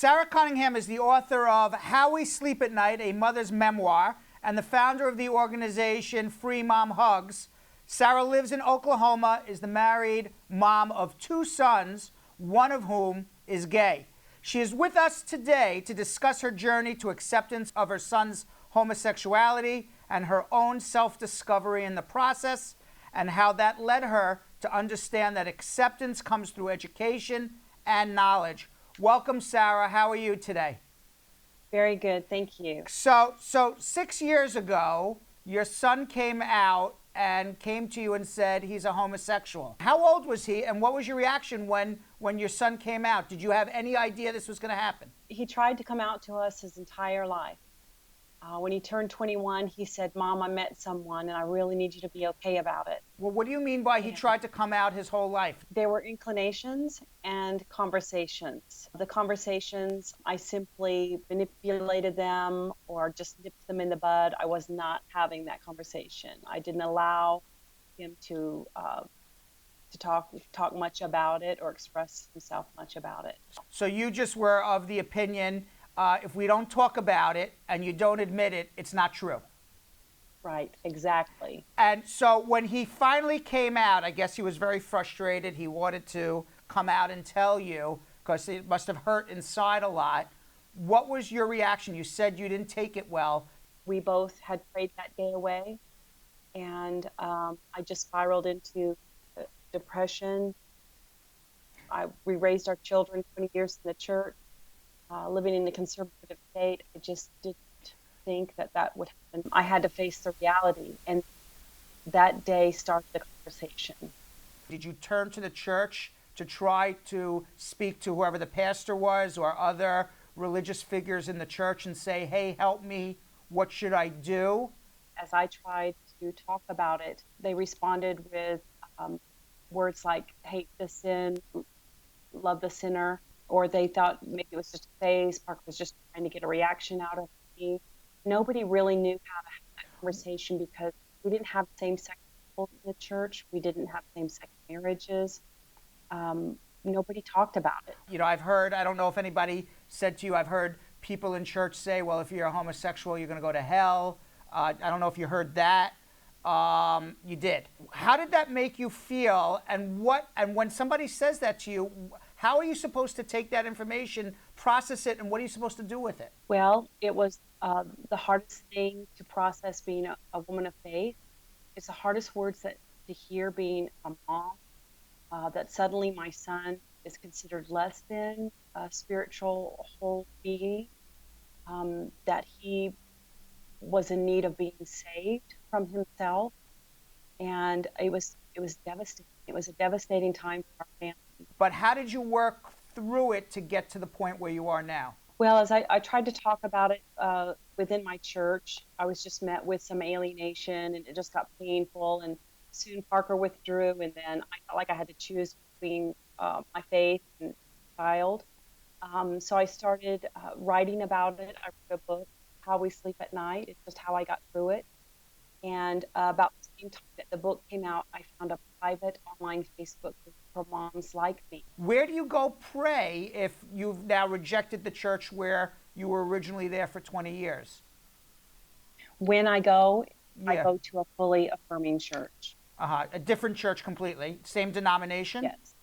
Sara Cunningham is the author of How We Sleep at Night, a Mother's Memoir, and the founder of the organization Free Mom Hugs. Sara lives in Oklahoma, is the married mom of 2 sons, one of whom is gay. She is with us today to discuss her journey to acceptance of her son's homosexuality and her own self-discovery in the process, and how that led her to understand that acceptance comes through education and knowledge. Welcome, Sara. How are you today? Very good, thank you. So 6 years ago, your son came out and came to you and said he's a homosexual. How old was he, and what was your reaction when your son came out? Did you have any idea this was going to happen? He tried to come out to us his entire life. When he turned 21, he said, "Mom, I met someone, and I really need you to be okay about it." Well, what do you mean by he tried to come out his whole life? There were inclinations and conversations. The conversations, I simply manipulated them or just nipped them in the bud. I was not having that conversation. I didn't allow him to talk much about it or express himself much about it. So you just were of the opinion, if we don't talk about it and you don't admit it, it's not true. Right, exactly. And so when he finally came out, I guess he was very frustrated. He wanted to come out and tell you because it must have hurt inside a lot. What was your reaction? You said you didn't take it well. We both had prayed that day away, and I just spiraled into depression. We raised our children 20 years in the church, living in a conservative state. I just didn't think that would happen. I had to face the reality, and that day started the conversation. Did you turn to the church to try to speak to whoever the pastor was or other religious figures in the church and say, hey, help me, what should I do? As I tried to talk about it, they responded with words like hate the sin, love the sinner, or they thought maybe it was just a phase. Parker was just trying to get a reaction out of me. Nobody really knew how to have that conversation because we didn't have same-sex people in the church. We didn't have same-sex marriages. Nobody talked about it. You know, I've heard, I don't know if anybody said to you, I've heard people in church say, well, if you're a homosexual, you're going to go to hell. I don't know if you heard that. You did. How did that make you feel? And when somebody says that to you, how are you supposed to take that information, process it, and what are you supposed to do with it? Well, it was the hardest thing to process being a woman of faith. It's the hardest words to hear being a mom, that suddenly my son is considered less than a spiritual whole being, that he was in need of being saved from himself. And it was devastating. It was a devastating time for our family. But how did you work through it to get to the point where you are now? Well, as I tried to talk about it within my church, I was just met with some alienation, and it just got painful. And soon Parker withdrew, and then I felt like I had to choose between my faith and child. So I started writing about it. I wrote a book, How We Sleep at Night. It's just how I got through it. And about the same time that the book came out, I found a private online Facebook group for moms like me. Where do you go pray if you've now rejected the church where you were originally there for 20 years? When I go to a fully affirming church. A different church completely? Same denomination? Yes.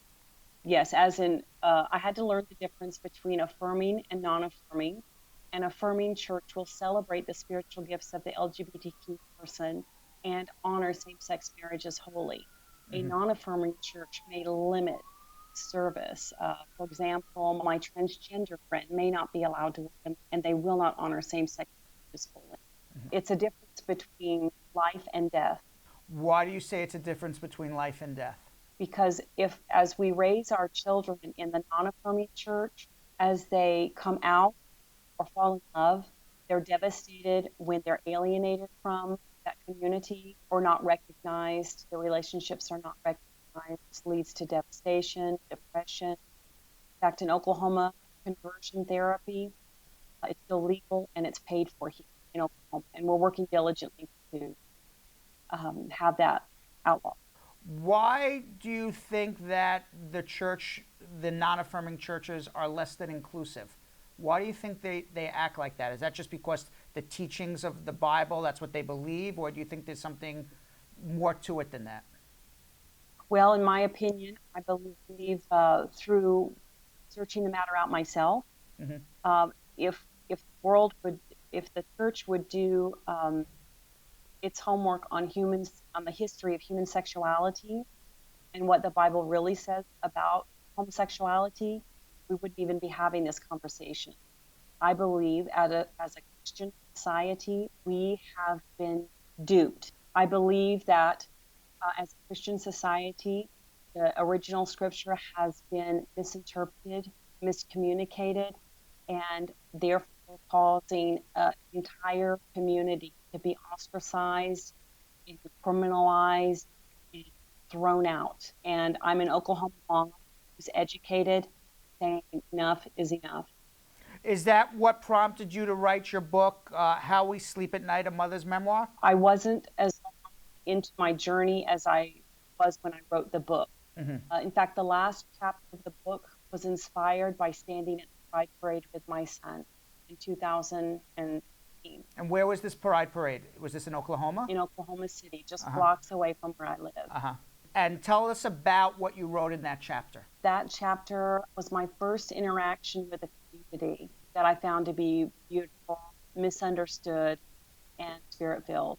Yes, as in, I had to learn the difference between affirming and non-affirming. An affirming church will celebrate the spiritual gifts of the LGBTQ person and honor same-sex marriage as holy. A non-affirming church may limit service. For example, my transgender friend may not be allowed to work, and they will not honor same-sex marriage as holy. It's a difference between life and death. Why do you say it's a difference between life and death? Because as we raise our children in the non-affirming church, as they come out or fall in love, they're devastated when they're alienated from that community or not recognized. Their relationships are not recognized. This leads to devastation, depression. In fact, in Oklahoma, conversion therapy, it's illegal and it's paid for here in Oklahoma. And we're working diligently to have that outlawed. Why do you think that the church, the non-affirming churches, are less than inclusive? Why do you think they act like that? Is that just because the teachings of the Bible, that's what they believe, or do you think there's something more to it than that? Well, in my opinion, I believe through searching the matter out myself, Hmm. if the world would, if the church would do its homework on humans, on the history of human sexuality and what the Bible really says about homosexuality, we wouldn't even be having this conversation. I believe as a Christian society, we have been duped. I believe that as a Christian society, the original scripture has been misinterpreted, miscommunicated, and therefore causing an entire community to be ostracized, and criminalized, and thrown out. And I'm an Oklahoma mom who's educated, saying enough is enough. Is that what prompted you to write your book, How We Sleep at Night, A Mother's Memoir? I wasn't as into my journey as I was when I wrote the book. Hmm. In fact, the last chapter of the book was inspired by standing at the Pride Parade with my son in 2018 And where was this Pride Parade? Was this in Oklahoma? in Oklahoma City, just Uh-huh. blocks away from where I live. Uh-huh. And tell us about what you wrote in that chapter. That chapter was my first interaction with a community that I found to be beautiful, misunderstood, and spirit-filled.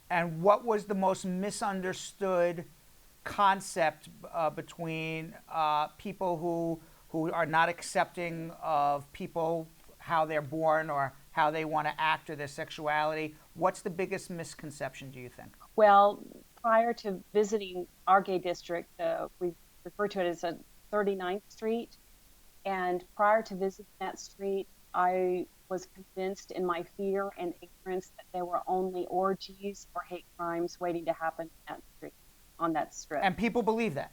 And what was the most misunderstood concept between people who are not accepting of people, how they're born or how they want to act or their sexuality? What's the biggest misconception, do you think? Well, prior to visiting our gay district, we refer to it as a 39th Street. And prior to visiting that street, I was convinced in my fear and ignorance that there were only orgies or hate crimes waiting to happen in that street, on that strip. And people believe that.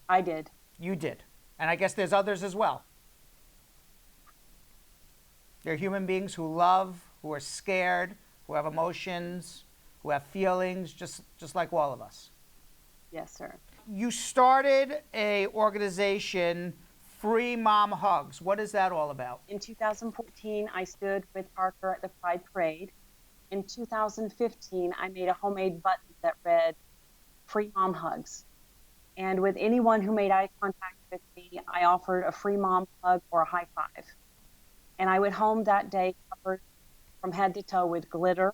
I did. You did. And I guess there's others as well. They're human beings who love, who are scared, who have emotions, who have feelings, just like all of us. Yes, sir. You started a organization, Free Mom Hugs. What is that all about? In 2014, I stood with Parker at the Pride Parade. In 2015, I made a homemade button that read, Free Mom Hugs. And with anyone who made eye contact with me, I offered a free mom hug or a high five. And I went home that day covered from head to toe with glitter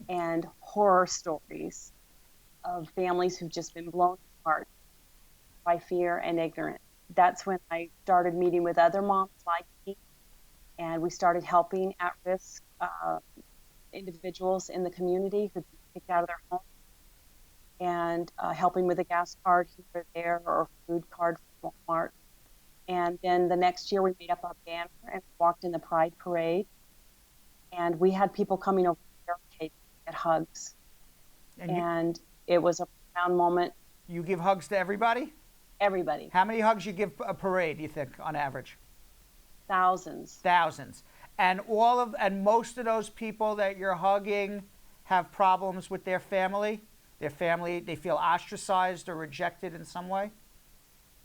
and horror stories of families who've just been blown apart by fear and ignorance. That's when I started meeting with other moms like me, and we started helping at-risk individuals in the community who'd been kicked out of their home, and helping with a gas card here or there or a food card from Walmart. And then the next year we made up our banner and walked in the Pride Parade, and we had people coming over the barricade to get hugs. And it was a profound moment. You give hugs to everybody? Everybody. How many hugs you give a parade, do you think, on average? Thousands. Thousands. And most of those people that you're hugging have problems with their family? Their family, they feel ostracized or rejected in some way?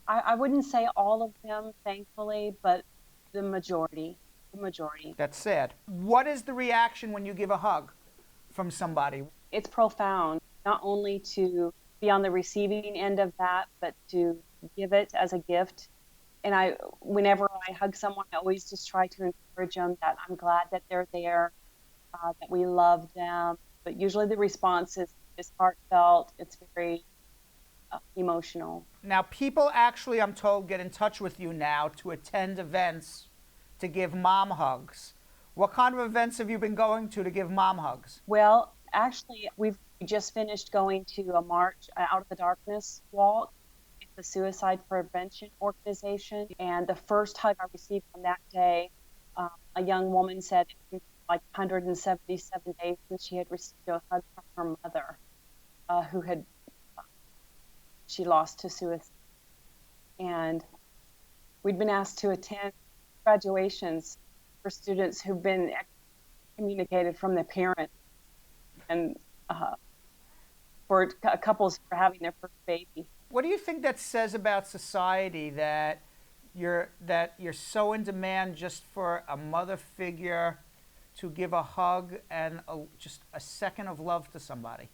I wouldn't say all of them, thankfully, but the majority. The majority. That's sad. What is the reaction when you give a hug from somebody? It's profound, not only to be on the receiving end of that, but to give it as a gift. And whenever I hug someone, I always just try to encourage them that I'm glad that they're there, that we love them. But usually the response is heartfelt. It's very emotional. Now, people actually, I'm told, get in touch with you now to attend events to give mom hugs. What kind of events have you been going to give mom hugs? Well, actually, we just finished going to a march, Out of the Darkness walk. It's a suicide prevention organization. And the first hug I received on that day, a young woman said it was like 177 days since she had received a hug from her mother, who had she lost to suicide. And we'd been asked to attend graduations for students who've been excommunicated from their parents, and for couples for having their first baby. What do you think that says about society, that you're so in demand just for a mother figure to give a hug and just a second of love to somebody?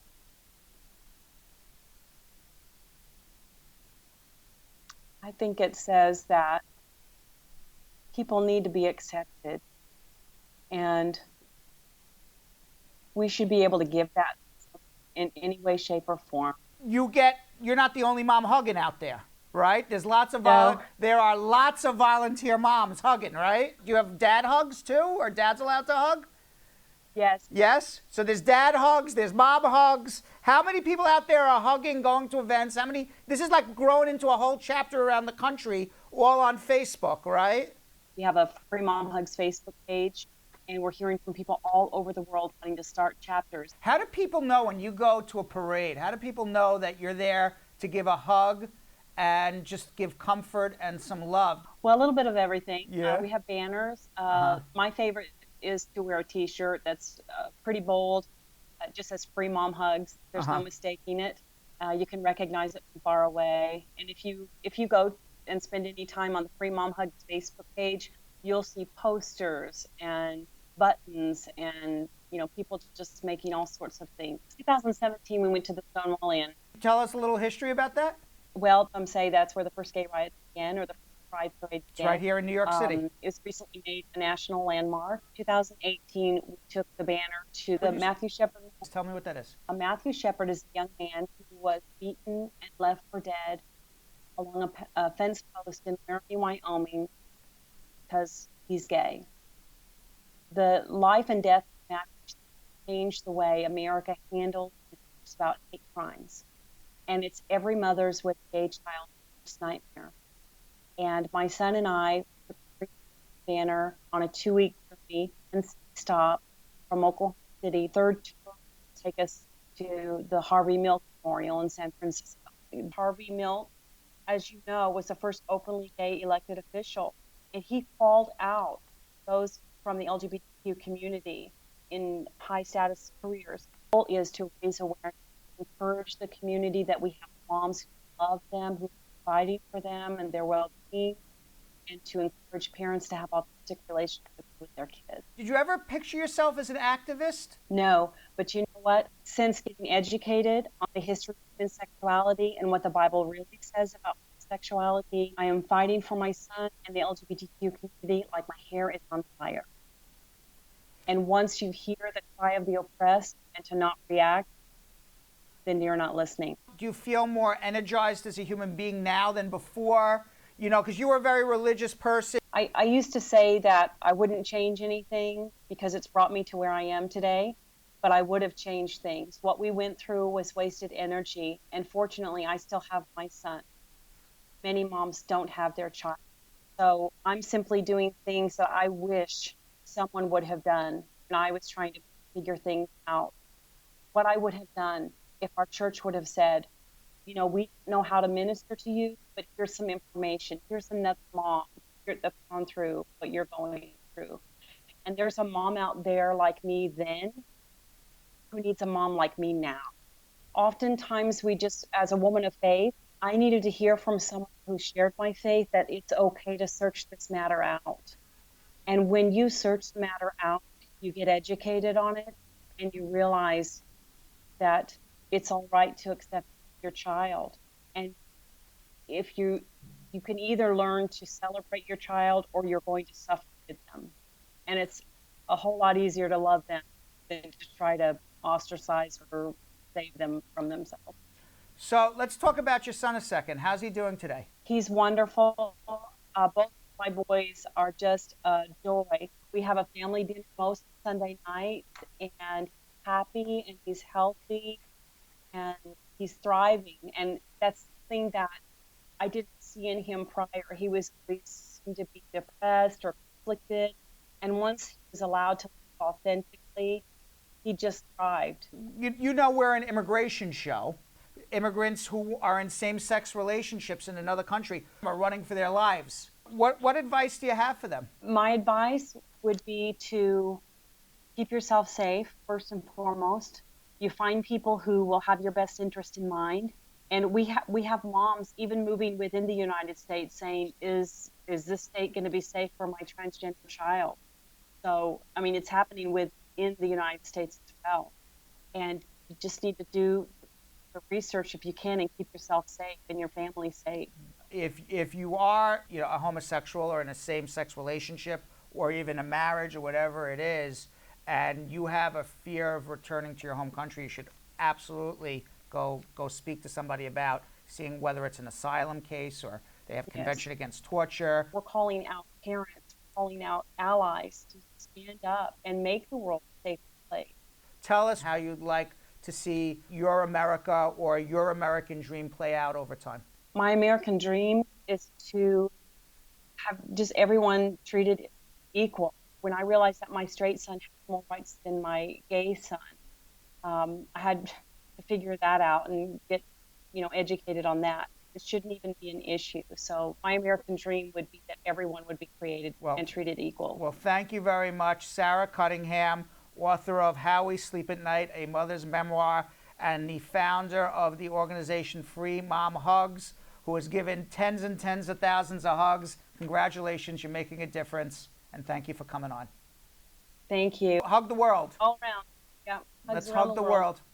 I think it says that people need to be accepted, and we should be able to give that in any way, shape, or form. You're not the only mom hugging out there, right? There's lots of No. there are lots of volunteer moms hugging, right? Do you have dad hugs too? Are dads allowed to hug? Yes. Yes. So there's dad hugs, there's mom hugs. How many people out there are hugging, going to events? How many? This is like growing into a whole chapter around the country, all on Facebook, right? We have a Free Mom Hugs Facebook page, and we're hearing from people all over the world wanting to start chapters. How do people know when you go to a parade? How do people know that you're there to give a hug and just give comfort and some love? Well, a little bit of everything. Yeah. We have banners. My favorite is to wear a T-shirt that's pretty bold. Just says "Free Mom Hugs." There's no mistaking it. You can recognize it from far away. And if you go and spend any time on the Free Mom Hugs Facebook page, you'll see posters and buttons and people just making all sorts of things. 2017, we went to the Stonewall Inn. Tell us a little history about that. Well, some say that's where the first gay riot began, or the first Pride Parade began. It's right here in New York City. It was recently made a national landmark. 2018, we took the banner to the Matthew Shepard. Tell me what that is. Matthew Shepard is a young man who was beaten and left for dead along a fence post in Laramie, Wyoming, because he's gay. The life and death of Matthew changed the way America handles about hate crimes. And it's every mother's with a gay child's worst nightmare. And my son and I put the banner on a 2-week journey and stop from Oklahoma City. Third tour take us to the Harvey Milk Memorial in San Francisco. Harvey Milk, as you know, was the first openly gay elected official, and he called out those from the LGBTQ community in high status careers. The goal is to raise awareness, encourage the community that we have moms who love them, who are fighting for them and their well-being, and to encourage parents to have authentic relationships with their kids. Did you ever picture yourself as an activist? No, but you know what? Since getting educated on the history of human sexuality and what the Bible really says about sexuality, I am fighting for my son and the LGBTQ community like my hair is on fire. And once you hear the cry of the oppressed and to not react, then you're not listening. Do you feel more energized as a human being now than before? Because you were a very religious person. I used to say that I wouldn't change anything because it's brought me to where I am today, but I would have changed things. What we went through was wasted energy, and fortunately, I still have my son. Many moms don't have their child. So I'm simply doing things that I wish someone would have done when I was trying to figure things out. What I would have done if our church would have said, we don't know how to minister to you, but here's some information. Here's another mom that's gone through what you're going through. And there's a mom out there like me then who needs a mom like me now. Oftentimes we just, as a woman of faith, I needed to hear from someone who shared my faith that it's okay to search this matter out. And when you search the matter out, you get educated on it and you realize that it's all right to accept your child. And if you can either learn to celebrate your child or you're going to suffer with them. And it's a whole lot easier to love them than to try to ostracize or save them from themselves. So let's talk about your son a second. How's he doing today? He's wonderful. Both my boys are just a joy. We have a family dinner most Sunday nights, and happy, and he's healthy, and he's thriving. And that's something that I didn't see in him prior. He was always seemed to be depressed or conflicted. And once he was allowed to live authentically, he just thrived. We're an immigration show. Immigrants who are in same-sex relationships in another country are running for their lives. What advice do you have for them? My advice would be to keep yourself safe, first and foremost. You find people who will have your best interest in mind. And we have moms even moving within the United States saying, is Is this state going to be safe for my transgender child? So, I mean, it's happening within the United States as well. And you just need to do the research if you can and keep yourself safe and your family safe. If you are, a homosexual or in a same-sex relationship or even a marriage or whatever it is, and you have a fear of returning to your home country, you should absolutely go speak to somebody about seeing whether it's an asylum case or they have Convention Against Torture. We're calling out parents, calling out allies to stand up and make the world a safe place. Tell us how you'd like to see your America or your American dream play out over time. My American dream is to have just everyone treated equal. When I realized that my straight son had more rights than my gay son, I had to figure that out and get, educated on that. It shouldn't even be an issue. So my American dream would be that everyone would be created and treated equal. Well, thank you very much, Sara Cunningham, author of How We Sleep at Night, A Mother's Memoir, and the founder of the organization Free Mom Hugs, who has given tens and tens of thousands of hugs. Congratulations, you're making a difference, and thank you for coming on. Thank you. Hug the world. All around. Yeah. Let's hug the world.